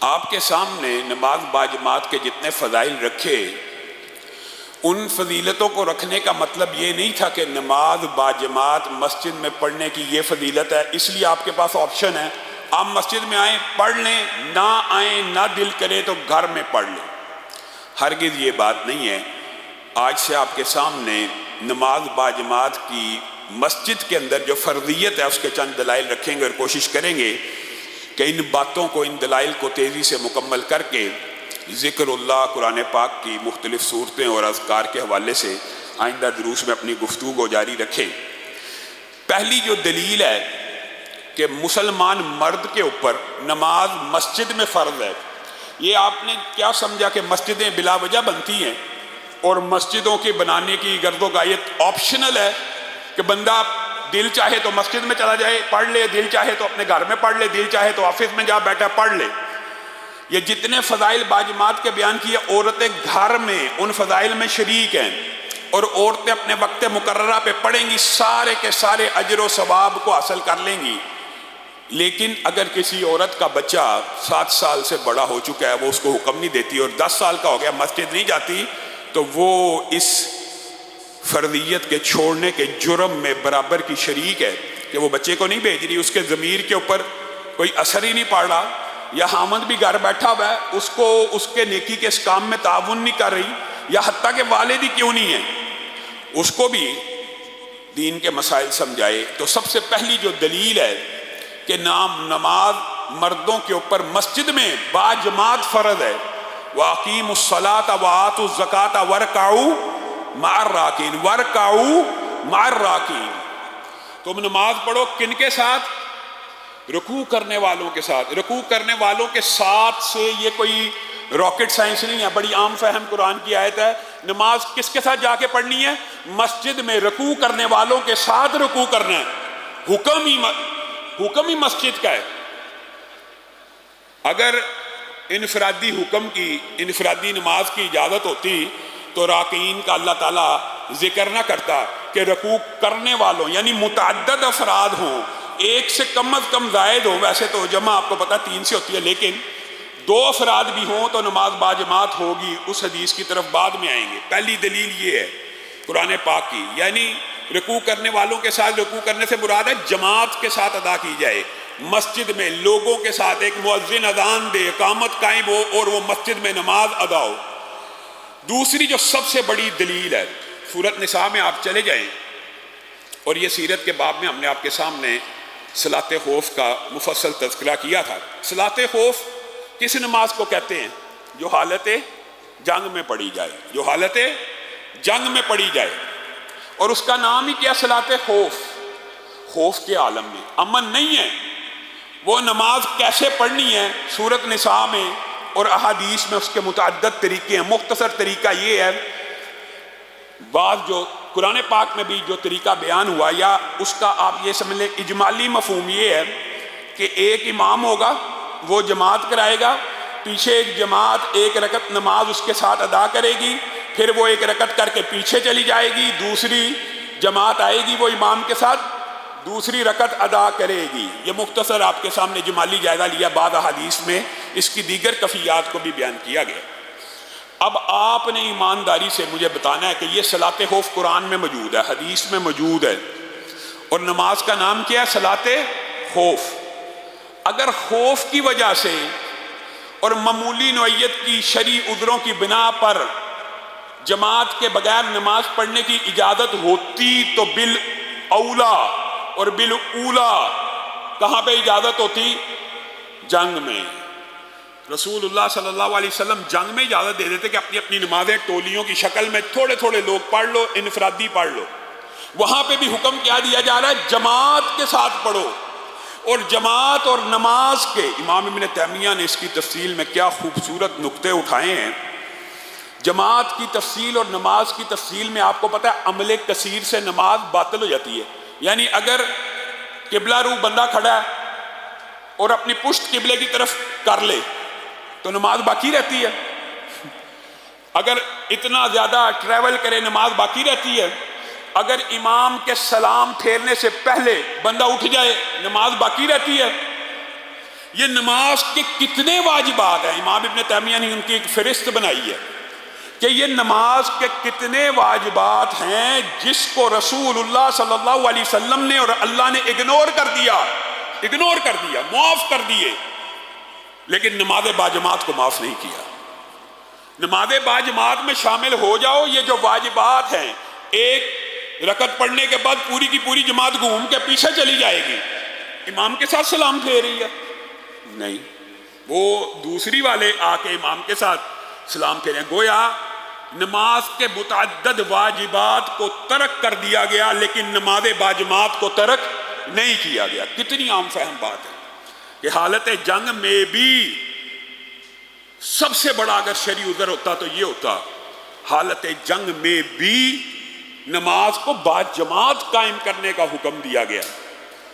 آپ کے سامنے نماز باجماعت کے جتنے فضائل رکھے، ان فضیلتوں کو رکھنے کا مطلب یہ نہیں تھا کہ نماز باجماعت مسجد میں پڑھنے کی یہ فضیلت ہے اس لیے آپ کے پاس آپشن ہے، آپ مسجد میں آئیں پڑھ لیں، نہ آئیں نہ دل کرے تو گھر میں پڑھ لیں۔ ہرگز یہ بات نہیں ہے۔ آج سے آپ کے سامنے نماز باجماعت کی مسجد کے اندر جو فرضیت ہے اس کے چند دلائل رکھیں گے اور کوشش کریں گے کہ ان باتوں کو، ان دلائل کو تیزی سے مکمل کر کے ذکر اللہ، قرآن پاک کی مختلف صورتیں اور اذکار کے حوالے سے آئندہ دروس میں اپنی گفتگو جاری رکھیں۔ پہلی جو دلیل ہے کہ مسلمان مرد کے اوپر نماز مسجد میں فرض ہے، یہ آپ نے کیا سمجھا کہ مسجدیں بلا وجہ بنتی ہیں اور مسجدوں کے بنانے کی غرض و غایت آپشنل ہے کہ بندہ دل چاہے تو مسجد میں چلا جائے پڑھ لے، دل چاہے تو اپنے گھر میں پڑھ لے، دل چاہے تو آفس میں جا بیٹھا پڑھ لے۔ یہ جتنے فضائل باجماعت کے بیان کیے، عورتیں گھر میں ان فضائل میں شریک ہیں اور عورتیں اپنے وقت مقررہ پہ پڑھیں گی، سارے کے سارے اجر و ثواب کو حاصل کر لیں گی۔ لیکن اگر کسی عورت کا بچہ 7 سال سے بڑا ہو چکا ہے، وہ اس کو حکم نہیں دیتی اور 10 سال کا ہو گیا مسجد نہیں جاتی، تو وہ اس فرضیت کے چھوڑنے کے جرم میں برابر کی شریک ہے کہ وہ بچے کو نہیں بھیج رہی، اس کے ضمیر کے اوپر کوئی اثر ہی نہیں پڑ رہا، یا حامد بھی گھر بیٹھا ہوا ہے، اس کو اس کے نیکی کے اس کام میں تعاون نہیں کر رہی، یا حتیٰ کہ والد ہی کیوں نہیں ہے، اس کو بھی دین کے مسائل سمجھائے۔ تو سب سے پہلی جو دلیل ہے کہ نماز مردوں کے اوپر مسجد میں باجماعت فرض ہے، وَأَقِيمُوا الصَّلَاةَ وَآتُوا الزَّكَاةَ وَارْكَعُوا مَعَ الرَّاكِعِينَ وَارْكَعُوا مَعَ الرَّاكِعِينَ۔ تم نماز پڑھو کن کے ساتھ؟ رکوع کرنے والوں کے ساتھ۔ رکوع کرنے والوں کے ساتھ سے یہ کوئی راکٹ سائنس نہیں ہے، بڑی عام فہم قرآن کی آیت ہے۔ نماز کس کے ساتھ جا کے پڑھنی ہے؟ مسجد میں رکوع کرنے والوں کے ساتھ رکوع کرنا ہے۔ حکم ہی مسجد کا ہے۔ اگر انفرادی حکم کی، انفرادی نماز کی اجازت ہوتی تو راکعین کا اللہ تعالیٰ ذکر نہ کرتا کہ رکوع کرنے والوں، یعنی متعدد افراد ہوں، ایک سے کم از کم زائد ہوں، ویسے تو جمع آپ کو پتہ 3 سے ہوتی ہے، لیکن 2 افراد بھی ہوں تو نماز باجماعت ہوگی۔ اس حدیث کی طرف بعد میں آئیں گے۔ پہلی دلیل یہ ہے قرآن پاک کی، یعنی رکوع کرنے والوں کے ساتھ، رکوع کرنے سے مراد ہے جماعت کے ساتھ ادا کی جائے، مسجد میں لوگوں کے ساتھ، ایک مؤذن اذان دے، اقامت قائم ہو اور وہ مسجد میں نماز ادا ہو۔ دوسری جو سب سے بڑی دلیل ہے، سورۃ نساء میں آپ چلے جائیں، اور یہ سیرت کے باب میں ہم نے آپ کے سامنے صلاۃ خوف کا مفصل تذکرہ کیا تھا۔ صلاۃ خوف کس نماز کو کہتے ہیں؟ جو حالت جنگ میں پڑھی جائے، جو حالت جنگ میں پڑھی جائے، اور اس کا نام ہی کیا؟ صلاۃ خوف۔ خوف کے عالم میں امن نہیں ہے۔ وہ نماز کیسے پڑھنی ہے؟ سورۃ نساء میں اور احادیث میں اس کے متعدد طریقے ہیں۔ مختصر طریقہ یہ ہے، بعض جو قرآن پاک میں بھی جو طریقہ بیان ہوا، یا اس کا آپ یہ سمجھ لیں اجمالی مفہوم یہ ہے کہ ایک امام ہوگا، وہ جماعت کرائے گا، پیچھے ایک جماعت ایک رکعت نماز اس کے ساتھ ادا کرے گی، پھر وہ ایک رکعت کر کے پیچھے چلی جائے گی، دوسری جماعت آئے گی، وہ امام کے ساتھ دوسری رکعت ادا کرے گی۔ یہ مختصر آپ کے سامنے جمالی جائزہ لیا، بعض احادیث میں اس کی دیگر کفیات کو بھی بیان کیا گیا۔ اب آپ نے ایمانداری سے مجھے بتانا ہے کہ یہ صلاۃ خوف قرآن میں موجود ہے، حدیث میں موجود ہے، اور نماز کا نام کیا ہے؟ صلاۃ خوف۔ اگر خوف کی وجہ سے اور معمولی نوعیت کی شرعی عذروں کی بنا پر جماعت کے بغیر نماز پڑھنے کی اجازت ہوتی تو بالاولا اور بالاولا کہاں پہ اجازت ہوتی؟ جنگ میں۔ رسول اللہ صلی اللہ علیہ وسلم جنگ میں اجازت دے دیتے کہ اپنی اپنی نمازیں ٹولیوں کی شکل میں تھوڑے تھوڑے لوگ پڑھ لو، انفرادی پڑھ لو۔ وہاں پہ بھی حکم کیا دیا جا رہا ہے؟ جماعت کے ساتھ پڑھو۔ اور جماعت اور نماز کے امام ابن تیمیہ نے اس کی تفصیل میں کیا خوبصورت نقطے اٹھائے ہیں۔ جماعت کی تفصیل اور نماز کی تفصیل میں آپ کو پتہ ہے عمل کثیر سے نماز باطل ہو جاتی ہے۔ یعنی اگر قبلہ رو بندہ کھڑا ہے اور اپنی پشت قبلے کی طرف کر لے تو نماز باقی رہتی ہے۔ اگر اتنا زیادہ ٹریول کرے نماز باقی رہتی ہے۔ اگر امام کے سلام پھیرنے سے پہلے بندہ اٹھ جائے نماز باقی رہتی ہے۔ یہ نماز کے کتنے واجبات ہیں؟ امام ابن تیمیہ نے ان کی ایک فہرست بنائی ہے کہ یہ نماز کے کتنے واجبات ہیں جس کو رسول اللہ صلی اللہ علیہ وسلم نے اور اللہ نے اگنور کر دیا، معاف کر دیے، لیکن نماز باجماعت کو معاف نہیں کیا۔ نماز باجماعت میں شامل ہو جاؤ، یہ جو واجبات ہیں، ایک رکعت پڑھنے کے بعد پوری کی پوری جماعت گھوم کے پیچھے چلی جائے گی، امام کے ساتھ سلام پھیر رہی ہے؟ نہیں، وہ دوسری والے آ کے امام کے ساتھ سلام پھیریں۔ گویا نماز کے متعدد واجبات کو ترک کر دیا گیا، لیکن نماز باجماعت کو ترک نہیں کیا گیا۔ کتنی عام فہم بات ہے کہ حالت جنگ میں بھی سب سے بڑا اگر شرعی عذر ہوتا تو یہ ہوتا، حالت جنگ میں بھی نماز کو باجماعت قائم کرنے کا حکم دیا گیا۔